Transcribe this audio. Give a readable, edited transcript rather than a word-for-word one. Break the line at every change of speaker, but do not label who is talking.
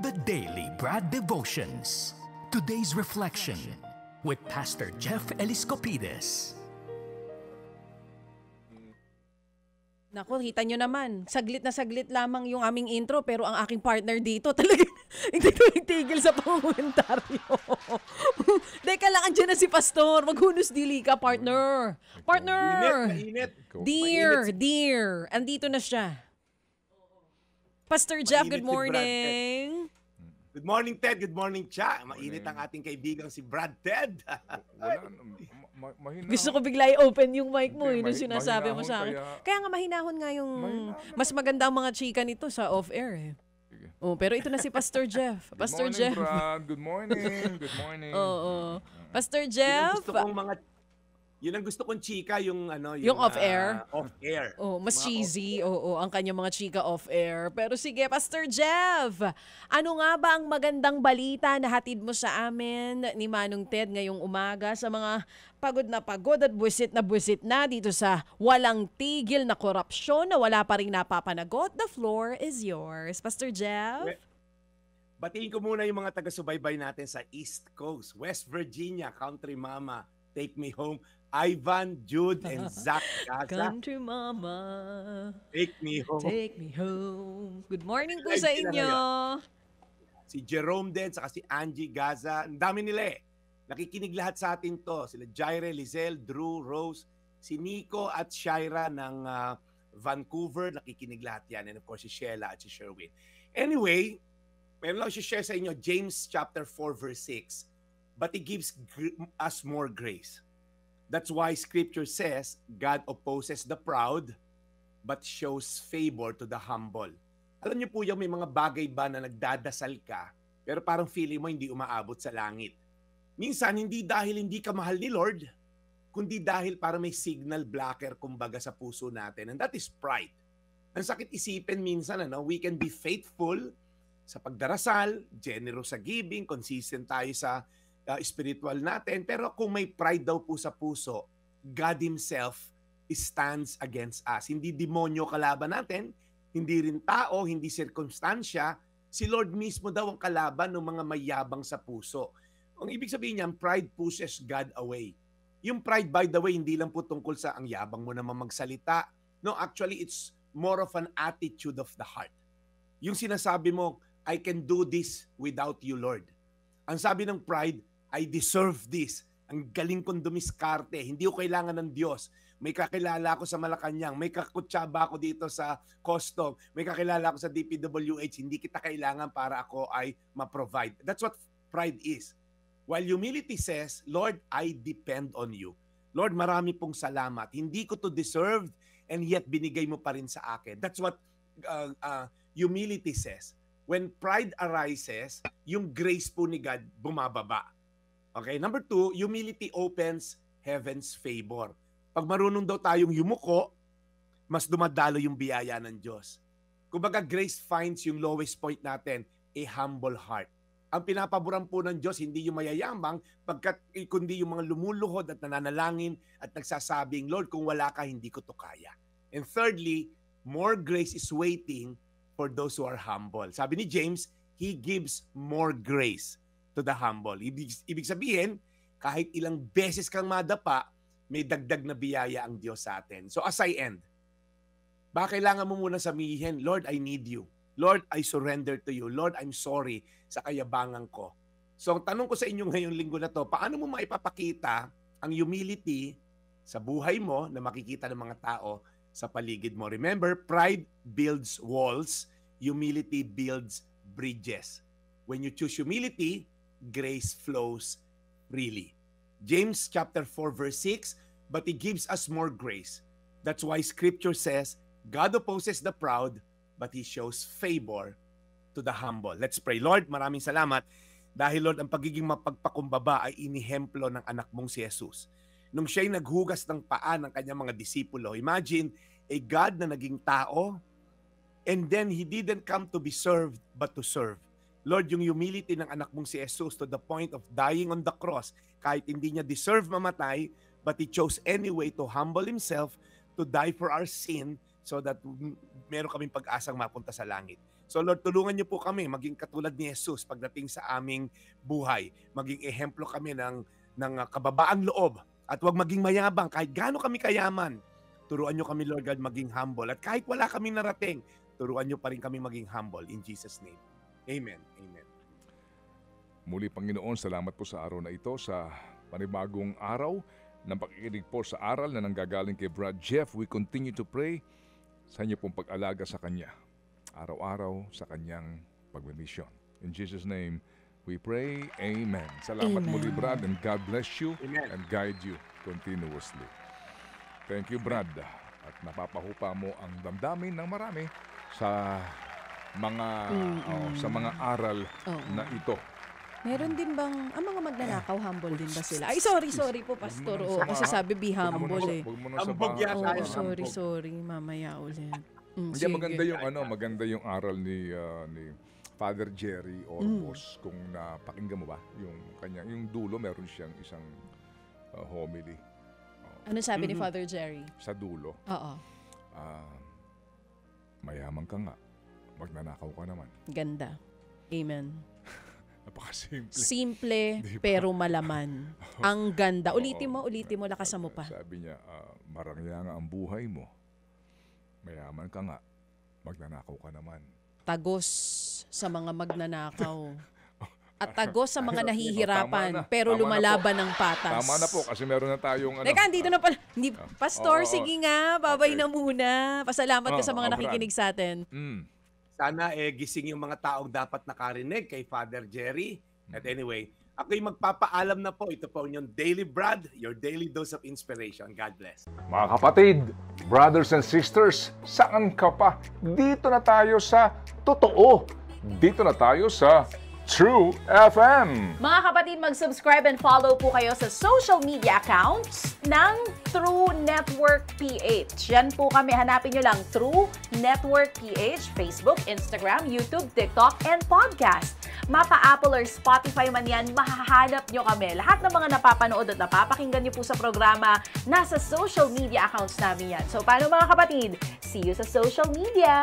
The Daily Brad Devotions. Today's reflection with Pastor Jeff Eliscopides.
Naku, kita nyo naman, saglit na saglit lamang yung aming intro pero ang aking partner dito talaga hindi tumigil sa pangomentaryo. Deka lang, andyan na si Pastor. Maghunos dili ka, partner. Partner!
Mainit.
Dear. Andito na siya. Pastor Jeff, good morning.
Good morning, Ted. Good morning, Cha. Mainit ang ating kaibigang si Brad Ted.
Mahina.
Gusto ko bigla i-open yung mic mo, yun yung
Hindi,
sinasabi mo sa akin. Kaya nga mahinahon nga yung mas maganda ang mga chika nito sa off-air eh.
Sige.
Oh, pero ito na si Pastor Jeff. Pastor
Good morning,
Jeff.
Brad. Good morning. Good morning.
Oo. Pastor Jeff.
Yun ang gusto kong chika, yung
off-air?
Off-air.
Oh, mas cheesy. Oo, ang kanyang mga chika off-air. Pero sige, Pastor Jeff, ano nga ba ang magandang balita na hatid mo sa amin ni Manong Ted ngayong umaga sa mga pagod at buwisit na dito sa walang tigil na korupsyon na wala pa rin napapanagot? The floor is yours. Pastor Jeff?
Batiin ko muna yung mga taga-subaybay natin sa East Coast, West Virginia, Country Mama, Take Me Home, Ivan, Jude, and Zach Gaza.
Country Mama,
Take Me Home.
take me home. Good morning po sa inyo.
Si Jerome din, saka si Angie Gaza. Ang dami nila eh. Nakikinig lahat sa atin to. Sila Jaire, Lizelle, Drew, Rose, si Nico at Shaira ng Vancouver. Nakikinig lahat yan. And of course, si Sheila at si Sherwin. Anyway, meron lang siya share sa inyo, James chapter 4 verse 6. But He gives us more grace. That's why Scripture says, God opposes the proud, but shows favor to the humble. Alam niyo po yung may mga bagay ba na nagdadasal ka, pero parang feeling mo hindi umaabot sa langit. Minsan, hindi dahil hindi ka mahal ni Lord, kundi dahil para may signal blocker kumbaga sa puso natin. And that is pride. Ang sakit isipin minsan, we can be faithful sa pagdarasal, generous sa giving, consistent tayo sa spiritual natin, pero kung may pride daw po sa puso, God Himself stands against us. Hindi demonyo kalaban natin, hindi rin tao, hindi sirkumstansya, si Lord mismo daw ang kalaban ng mga mayabang sa puso. Ang ibig sabihin niyan, pride pushes God away. Yung pride, by the way, hindi lang po tungkol sa ang yabang mo naman magsalita. No, actually, it's more of an attitude of the heart. Yung sinasabi mo, I can do this without you, Lord. Ang sabi ng pride, I deserve this. Ang galing kong dumiskarte. Hindi ko kailangan ng Diyos. May kakilala ako sa Malacanang. May kakutsaba ako dito sa custom. May kakilala ako sa DPWH. Hindi kita kailangan para ako ay ma-provide. That's what pride is. While humility says, Lord, I depend on you. Lord, marami pong salamat. Hindi ko to deserved and yet binigay mo pa rin sa akin. That's what humility says. When pride arises, yung grace po ni God bumababa. Okay, number 2, humility opens heaven's favor. Pag marunong daw tayong yumuko, mas dumadalo yung biyaya ng Diyos. Kumbaga, grace finds yung lowest point natin, a humble heart. Ang pinapaboran po ng Diyos, hindi yung mayayamang, kundi yung mga lumuluhod at nananalangin at nagsasabing, Lord, kung wala ka, hindi ko to kaya. And thirdly, more grace is waiting for those who are humble. Sabi ni James, He gives more grace to the humble. Ibig sabihin, kahit ilang beses kang madapa, may dagdag na biyaya ang Diyos sa atin. So as I end, baka kailangan mo muna sabihin, Lord, I need you. Lord, I surrender to you. Lord, I'm sorry sa kayabangan ko. So ang tanong ko sa inyo ngayong linggo na to, paano mo maipapakita ang humility sa buhay mo na makikita ng mga tao sa paligid mo? Remember, pride builds walls, humility builds bridges. When you choose humility, grace flows freely. James chapter 4 verse 6, but He gives us more grace. That's why Scripture says, God opposes the proud, but He shows favor to the humble. Let's pray. Lord, maraming salamat dahil Lord, ang pagiging mapagpakumbaba ay inihemplo ng anak mong si Jesus. Nung siya'y naghugas ng paa ng kanyang mga disipulo, imagine a God na naging tao, and then He didn't come to be served, but to serve. Lord, yung humility ng anak mong si Jesus to the point of dying on the cross, kahit hindi niya deserve mamatay, but He chose anyway to humble Himself, to die for our sin, so that meron kaming pag-asang mapunta sa langit. So Lord, tulungan niyo po kami maging katulad ni Jesus pagdating sa aming buhay. Maging ehemplo kami ng kababaang loob at huwag maging mayabang kahit gaano kami kayaman. Turuan niyo kami, Lord God, maging humble. At kahit wala kami narating, turuan niyo pa rin kami maging humble. In Jesus' name. Amen. Amen.
Muli, Panginoon, salamat po sa araw na ito, sa panibagong araw ng pakikinig po sa aral na nanggagaling kay Brad Jeff. We continue to pray sa inyo pong pag-alaga sa Kanya, araw-araw sa Kanyang pagmimisyon. In Jesus' name, we pray. Amen. Salamat muli, Brad, and God bless you and guide you continuously. Thank you, Brad. At napapahupa mo ang damdamin ng marami sa mga aral na ito.
Meron din bang, ang mga magnanakaw, humble din ba sila? Ay, sorry po, Pastor. Kasi sabi, be humble eh. Sorry. Mamaya ulit.
Hindi, maganda yung aral ni Father Jerry Orbos. Kung napakinggan mo ba, yung dulo, meron siyang isang homily.
Ano sabi ni Father Jerry?
Sa dulo.
Oo.
Mayaman ka nga, magnanakaw ka naman.
Ganda. Amen.
Napakasimple.
Simple, diba? Pero malaman. Ang ganda. Ulitin mo, lakasan mo pa.
Sabi niya, marangya nga ang buhay mo. Mayaman ka nga, magnanakaw ka naman.
Tagos sa mga magnanakaw. At tagos sa mga nahihirapan, pero lumalaban ng patas.
Tama na po, kasi meron na tayong...
Teka, dito na pala. Pastor, sige nga, babay na muna. Pasalamat ka sa mga nakikinig sa atin.
Sana gising yung mga taong dapat nakarinig kay Father Jerry. At anyway, ako'y magpapaalam na po. Ito po yung Daily Brad, your daily dose of inspiration. God bless.
Mga kapatid, brothers and sisters, saan ka pa? Dito na tayo sa totoo. Dito na tayo sa True FM.
Mga kapatid, mag-subscribe and follow po kayo sa social media accounts ng True Network PH. Yan po kami. Hanapin nyo lang True Network PH, Facebook, Instagram, YouTube, TikTok, and podcast. Mapa Apple or Spotify man yan, mahahanap nyo kami. Lahat ng mga napapanood at napapakinggan nyo po sa programa, nasa social media accounts namin yan. So, paano mga kapatid? See you sa social media!